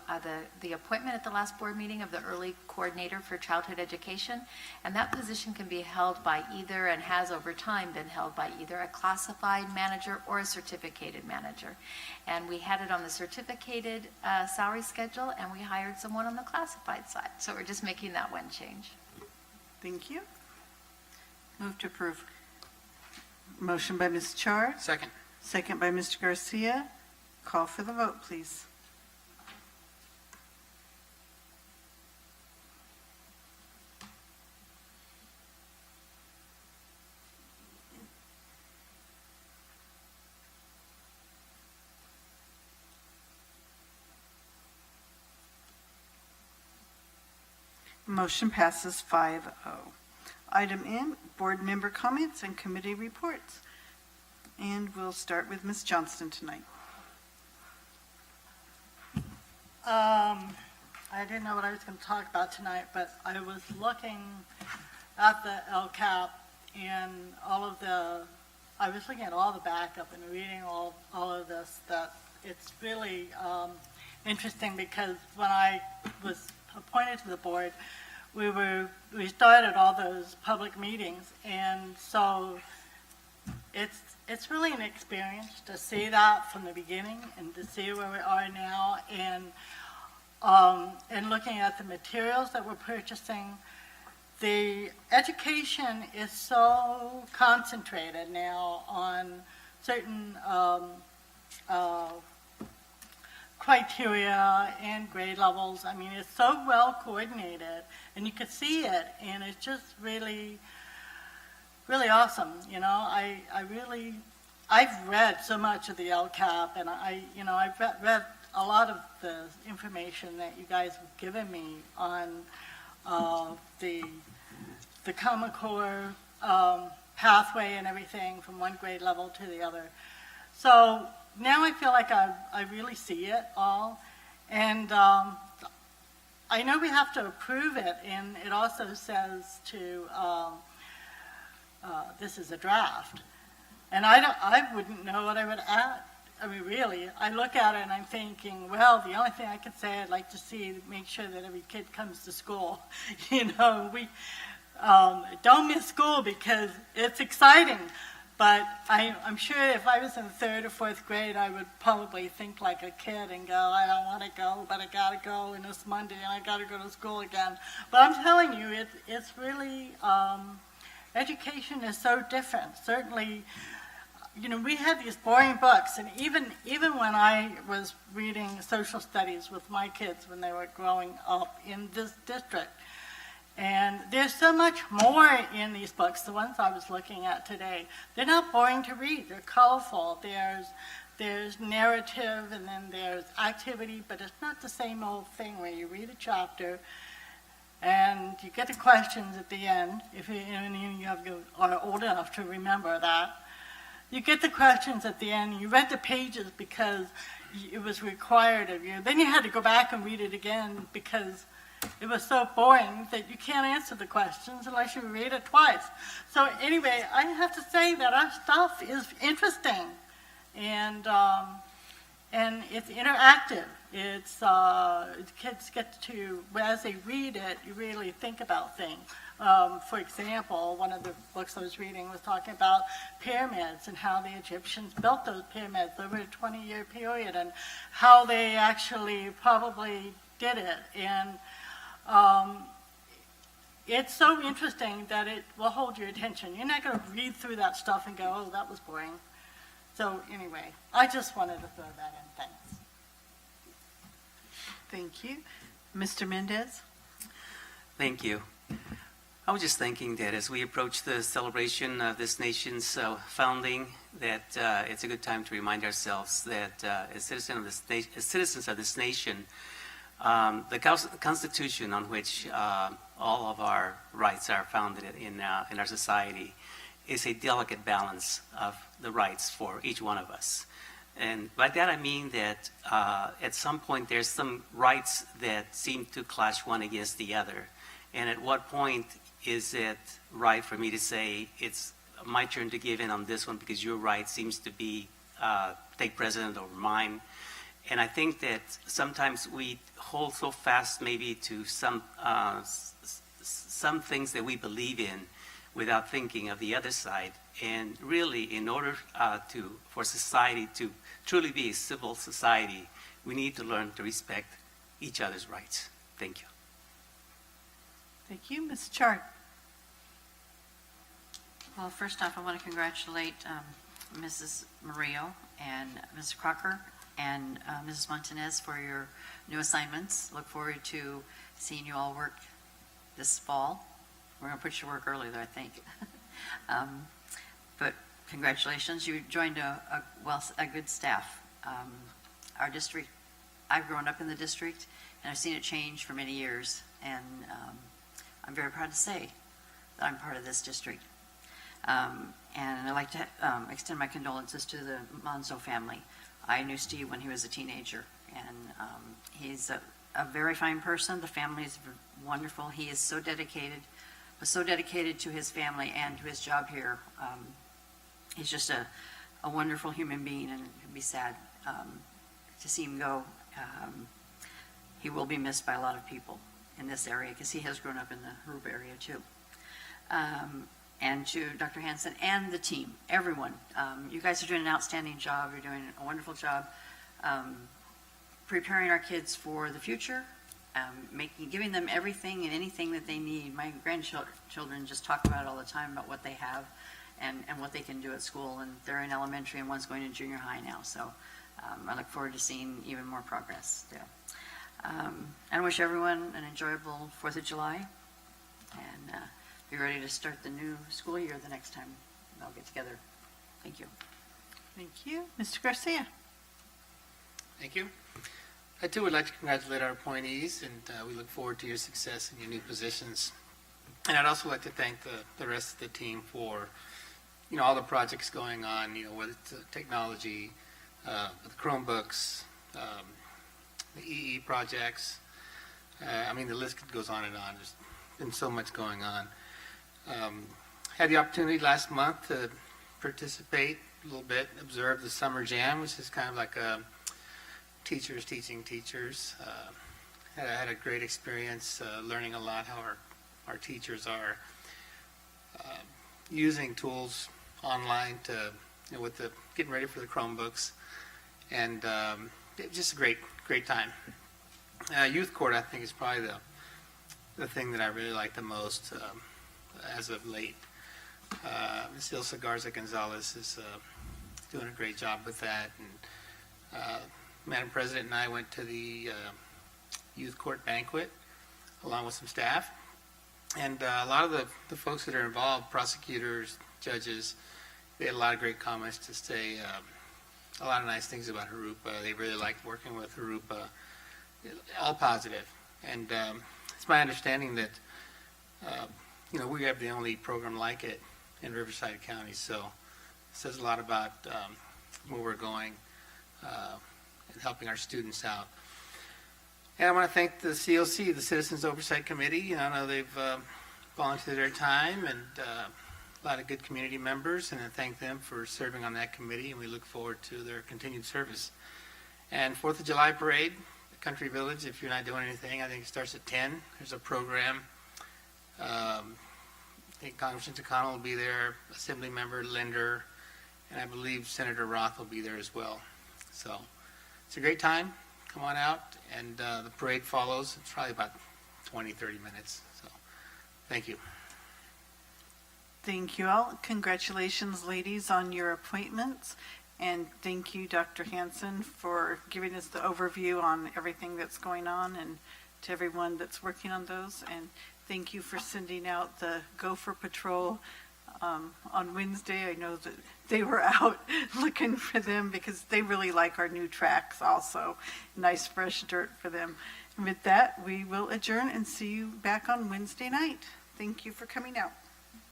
S3: the appointment at the last board meeting of the early coordinator for childhood education, and that position can be held by either, and has over time been held by either a classified manager or a certificated manager. And we had it on the certificated salary schedule, and we hired someone on the classified side. So we're just making that one change.
S1: Thank you.
S5: Move to approve.
S1: Motion by Ms. Char,
S2: Second.
S1: second by Mr. Garcia. Call for the vote, please. Motion passes 5-0. Item N, board member comments and committee reports. And we'll start with Ms. Johnston tonight.
S7: I didn't know what I was going to talk about tonight, but I was looking at the LCAP and I was looking at all the backup and reading all of this, that it's really interesting, because when I was appointed to the board, we started all those public meetings, and so it's really an experience to see that from the beginning and to see where we are now, and looking at the materials that we're purchasing. The education is so concentrated now on certain criteria and grade levels. I mean, it's so well coordinated, and you could see it, and it's just really, really awesome. I've read so much of the LCAP, and I've read a lot of the information that you guys have given me on the Common Core pathway and everything from one grade level to the other. So now I feel like I really see it all, and I know we have to approve it, and it also says to, this is a draft. And I wouldn't know what I would add. I mean, really, I look at it and I'm thinking, well, the only thing I could say I'd like to see, make sure that every kid comes to school. You know, we don't miss school because it's exciting. But I'm sure if I was in third or fourth grade, I would probably think like a kid and go, I don't want to go, but I got to go, and it's Monday, and I got to go to school again. But I'm telling you, it's really, education is so different. Certainly, you know, we had these boring books, and even when I was reading social studies with my kids when they were growing up in this district, and there's so much more in these books, the ones I was looking at today. They're not boring to read. They're colorful. There's narrative, and then there's activity, but it's not the same old thing where you read a chapter and you get the questions at the end, if you are old enough to remember that. You get the questions at the end, you read the pages because it was required of you. Then you had to go back and read it again because it was so boring that you can't answer the questions unless you read it twice. So anyway, I have to say that our stuff is interesting, and it's interactive. It's kids get to, as they read it, you really think about things. For example, one of the books I was reading was talking about pyramids and how the Egyptians built those pyramids over a 20-year period and how they actually probably did it. And it's so interesting that it will hold your attention. You're not going to read through that stuff and go, oh, that was boring. So anyway, I just wanted to throw that in. Thanks.
S1: Thank you. Mr. Mendez?
S6: Thank you. I was just thinking that as we approach the celebration of this nation's founding, that it's a good time to remind ourselves that as citizens of this nation, the Constitution on which all of our rights are founded in our society is a delicate balance of the rights for each one of us. And by that I mean that at some point there's some rights that seem to clash one against the other. And at what point is it right for me to say it's my turn to give in on this one because your right seems to be take precedent over mine? And I think that sometimes we hold so fast maybe to some things that we believe in without thinking of the other side. And really, in order for society to truly be a civil society, we need to learn to respect each other's rights. Thank you.
S1: Thank you. Ms. Chart?
S8: Well, first off, I want to congratulate Mrs. Murillo and Mrs. Crocker and Mrs. Montanez for your new assignments. Look forward to seeing you all work this fall. We're going to put you to work early, though, I think. But congratulations, you joined a good staff. Our district, I've grown up in the district, and I've seen it change for many years, and I'm very proud to say that I'm part of this district. And I'd like to extend my condolences to the Monzo family. I knew Steve when he was a teenager, and he's a very fine person. The family is wonderful. He is so dedicated to his family and to his job here. He's just a wonderful human being, and it'd be sad to see him go. He will be missed by a lot of people in this area because he has grown up in the Jurupa area too. And to Dr. Hansen and the team, everyone. You guys are doing an outstanding job. You're doing a wonderful job preparing our kids for the future, giving them everything and anything that they need. My grandchildren just talk about it all the time, about what they have and what they can do at school. And they're in elementary and one's going to junior high now. So I look forward to seeing even more progress there. I wish everyone an enjoyable 4th of July. And be ready to start the new school year the next time we all get together. Thank you.
S1: Thank you. Mr. Garcia?
S2: Thank you. I too would like to congratulate our appointees, and we look forward to your success in your new positions. And I'd also like to thank the rest of the team for, all the projects going on, whether it's technology, the Chromebooks, the EE projects, I mean, the list goes on and on. There's been so much going on. Had the opportunity last month to participate a little bit, observe the Summer Jam, which is kind of like teachers teaching teachers. Had a great experience learning a lot how our teachers are using tools online to, with the getting ready for the Chromebooks, and just a great time. Youth Court, I think, is probably the thing that I really like the most as of late. Ms. Ilsa Garza Gonzalez is doing a great job with that, and Madam President and I went to the Youth Court banquet along with some staff, and a lot of the folks that are involved, prosecutors, judges, they had a lot of great comments to say, a lot of nice things about Jurupa. They really liked working with Jurupa, all positive. And it's my understanding that, we have the only program like it in Riverside County, so it says a lot about where we're going and helping our students out. And I want to thank the COC, the Citizens Oversight Committee. I know they've volunteered their time, and a lot of good community members, and I thank them for serving on that committee, and we look forward to their continued service. And 4th of July Parade, Country Village, if you're not doing anything, I think it starts at 10. There's a program. I think Congressman Takano will be there, Assembly Member Linder, and I believe Senator Roth will be there as well. So it's a great time. Come on out, and the parade follows. It's probably about 20, 30 minutes. So thank you.
S1: Thank you all. Congratulations, ladies, on your appointments. And thank you, Dr. Hanson, for giving us the overview on everything that's going on, and to everyone that's working on those. And thank you for sending out the Gopher Patrol on Wednesday. I know that they were out looking for them because they really like our new tracks also. Nice fresh dirt for them. And with that, we will adjourn and see you back on Wednesday night. Thank you for coming out.